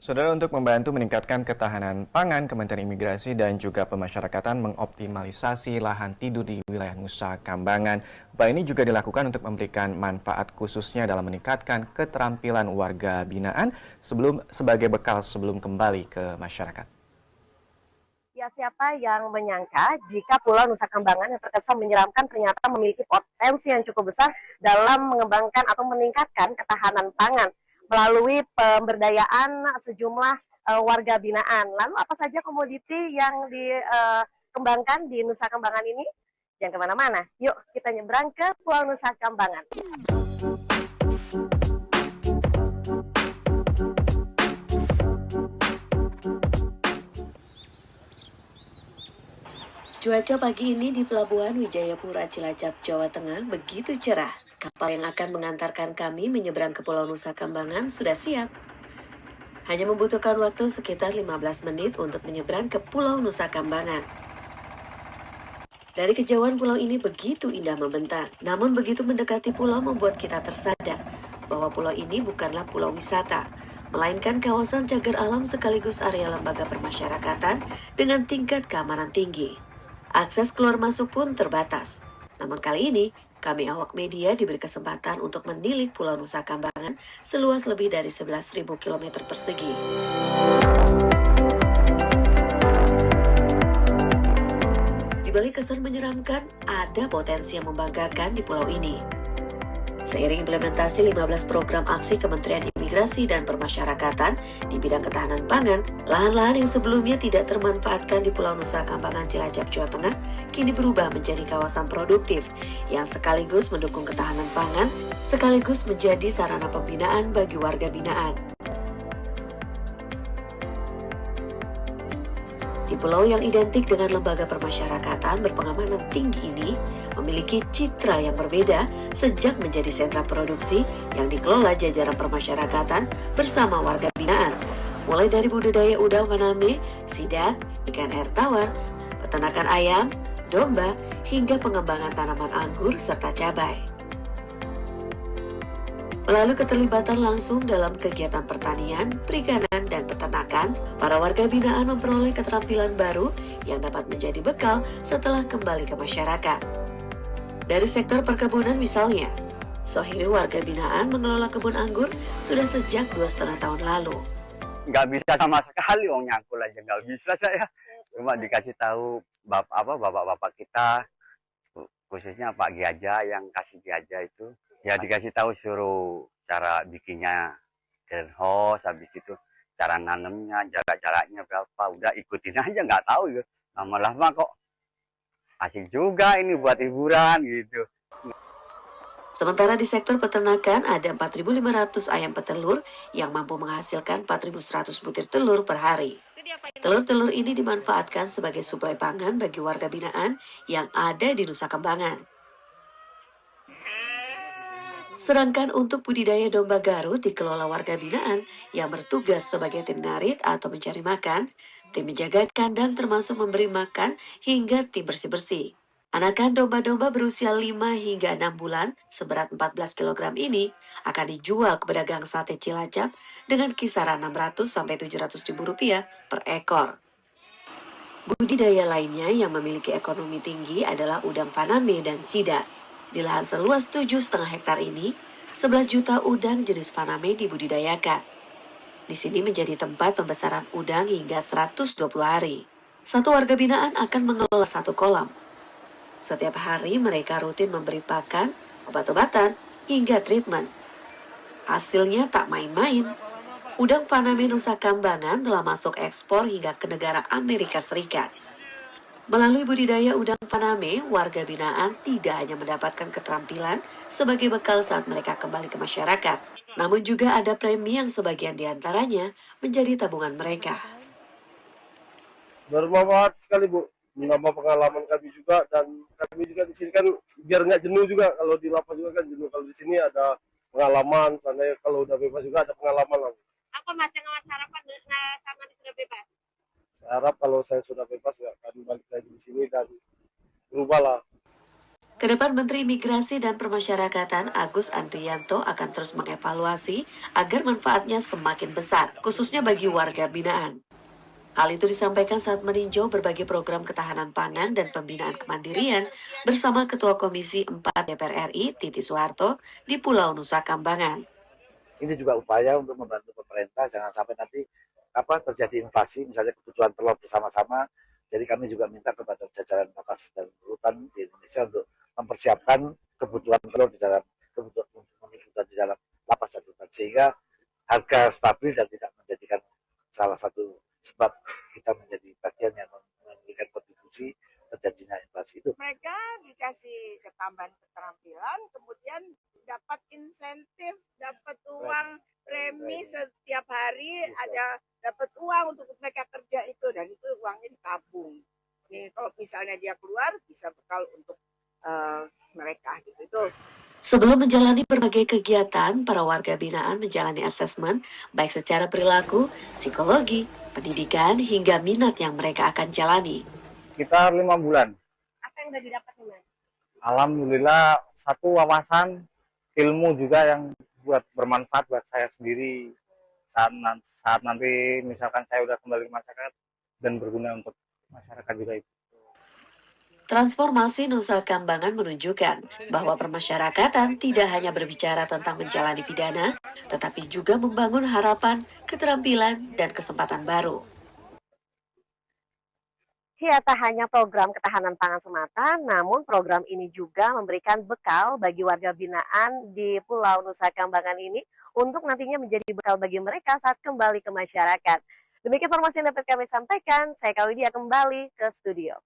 Saudara, untuk membantu meningkatkan ketahanan pangan, Kementerian Imigrasi dan juga Pemasyarakatan mengoptimalisasi lahan tidur di wilayah Nusa Kambangan. Upaya ini juga dilakukan untuk memberikan manfaat khususnya dalam meningkatkan keterampilan warga binaan sebagai bekal sebelum kembali ke masyarakat. Ya, siapa yang menyangka jika Pulau Nusa Kambangan yang terkesan menyeramkan ternyata memiliki potensi yang cukup besar dalam mengembangkan atau meningkatkan ketahanan pangan melalui pemberdayaan sejumlah warga binaan. Lalu apa saja komoditi yang dikembangkan di Nusa Kambangan ini? Jangan kemana-mana, yuk kita nyebrang ke Pulau Nusa Kambangan. Cuaca pagi ini di Pelabuhan Wijayapura, Cilacap, Jawa Tengah begitu cerah. Kapal yang akan mengantarkan kami menyeberang ke Pulau Nusa Kambangan sudah siap. Hanya membutuhkan waktu sekitar 15 menit untuk menyeberang ke Pulau Nusa Kambangan. Dari kejauhan pulau ini begitu indah membentang. Namun begitu mendekati pulau membuat kita tersadar bahwa pulau ini bukanlah pulau wisata, melainkan kawasan cagar alam sekaligus area lembaga permasyarakatan dengan tingkat keamanan tinggi. Akses keluar masuk pun terbatas. Namun kali ini, kami awak media diberi kesempatan untuk menilik Pulau Nusa Kambangan seluas lebih dari 11.000 km persegi. Di balik kesan menyeramkan, ada potensi yang membanggakan di pulau ini. Seiring implementasi 15 program aksi Kementerian Imigrasi dan Permasyarakatan di bidang ketahanan pangan, lahan-lahan yang sebelumnya tidak termanfaatkan di Pulau Nusa Kambangan, Cilacap, Jawa Tengah, kini berubah menjadi kawasan produktif yang sekaligus mendukung ketahanan pangan, sekaligus menjadi sarana pembinaan bagi warga binaan. Di pulau yang identik dengan lembaga permasyarakatan berpengamanan tinggi ini memiliki citra yang berbeda sejak menjadi sentra produksi yang dikelola jajaran permasyarakatan bersama warga binaan. Mulai dari budidaya udang faname, sidat, ikan air tawar, peternakan ayam, domba, hingga pengembangan tanaman anggur serta cabai. Melalui keterlibatan langsung dalam kegiatan pertanian, perikanan, dan peternakan, para warga binaan memperoleh keterampilan baru yang dapat menjadi bekal setelah kembali ke masyarakat. Dari sektor perkebunan misalnya, Sohiri warga binaan mengelola kebun anggur sudah sejak 2,5 tahun lalu. Nggak bisa sama sekali, nyangkul aja nggak bisa saya. Cuma dikasih tahu bapak-bapak kita, khususnya Pak Giaja yang kasih Giaja itu. Ya dikasih tahu suruh cara bikinnya greenhouse, habis itu cara nanemnya, jarak-jaraknya berapa, udah ikutin aja, nggak tahu ya. Lama-lama kok asik juga ini buat hiburan gitu. Sementara di sektor peternakan ada 4.500 ayam petelur yang mampu menghasilkan 4.100 butir telur per hari. Telur-telur ini dimanfaatkan sebagai suplai pangan bagi warga binaan yang ada di Nusa Kambangan. Sedangkan untuk budidaya domba Garut dikelola warga binaan yang bertugas sebagai tim ngarit atau mencari makan, tim menjaga kandang termasuk memberi makan hingga tim bersih-bersih. Anakan domba-domba berusia 5 hingga 6 bulan seberat 14 kg ini akan dijual ke pedagang sate Cilacap dengan kisaran 600 sampai 700 ribu rupiah per ekor. Budidaya lainnya yang memiliki ekonomi tinggi adalah udang faname dan sidat. Di lahan seluas 7,5 hektar ini, 11 juta udang jenis faname dibudidayakan. Di sini menjadi tempat pembesaran udang hingga 120 hari. Satu warga binaan akan mengelola satu kolam. Setiap hari mereka rutin memberi pakan, obat-obatan, hingga treatment. Hasilnya tak main-main. Udang faname Nusa Kambangan telah masuk ekspor hingga ke negara Amerika Serikat. Melalui budidaya udang faname, warga binaan tidak hanya mendapatkan keterampilan sebagai bekal saat mereka kembali ke masyarakat, namun juga ada premi yang sebagian diantaranya menjadi tabungan mereka. Bermanfaat sekali Bu, menambah pengalaman kami juga, dan kami juga di sini kan biar nggak jenuh juga. Kalau di lapas juga kan jenuh, kalau di sini ada pengalaman, sana kalau udah bebas juga ada pengalaman lah. Apa Mas yang Mas harapan sama sudah bebas? Saya harap kalau saya sudah bebas ya akan balik lagi di sini dan berubah lah. Kedepan Menteri Imigrasi dan Permasyarakatan Agus Andrianto akan terus mengevaluasi agar manfaatnya semakin besar, khususnya bagi warga binaan. Hal itu disampaikan saat meninjau berbagai program ketahanan pangan dan pembinaan kemandirian bersama Ketua Komisi 4 DPR RI, Titi Soeharto, di Pulau Nusa Kambangan. Ini juga upaya untuk membantu pemerintah, jangan sampai nanti terjadi invasi, misalnya kebutuhan telur bersama-sama. Jadi kami juga minta kepada jajaran lapas dan rutan di Indonesia untuk mempersiapkan kebutuhan telur di dalam kebutuhan di dalam lapas dan rutan, sehingga harga stabil dan tidak menjadikan salah satu sebab kita menjadi bagian yang memberikan kontribusi terjadinya inflasi itu. Mereka dikasih ketambahan keterampilan, kemudian dapat insentif, dapat uang premi setiap hari, ada dapat uang untuk mereka kerja itu, dan itu uangnya ditabung. Nih kalau misalnya dia keluar bisa bekal untuk mereka gitu. Itu Sebelum menjalani berbagai kegiatan, para warga binaan menjalani asesmen baik secara perilaku, psikologi, pendidikan, hingga minat yang mereka akan jalani. Sekitar 5 bulan. Apa yang udah didapat nih, Mas? Alhamdulillah, satu wawasan, ilmu juga yang buat bermanfaat buat saya sendiri saat nanti misalkan saya udah kembali ke masyarakat dan berguna untuk masyarakat juga itu. Transformasi Nusa Kambangan menunjukkan bahwa permasyarakatan tidak hanya berbicara tentang menjalani pidana, tetapi juga membangun harapan, keterampilan, dan kesempatan baru. Ya, tak hanya program ketahanan pangan semata, namun program ini juga memberikan bekal bagi warga binaan di Pulau Nusa Kambangan ini untuk nantinya menjadi bekal bagi mereka saat kembali ke masyarakat. Demikian informasi yang dapat kami sampaikan, saya Kawidia kembali ke studio.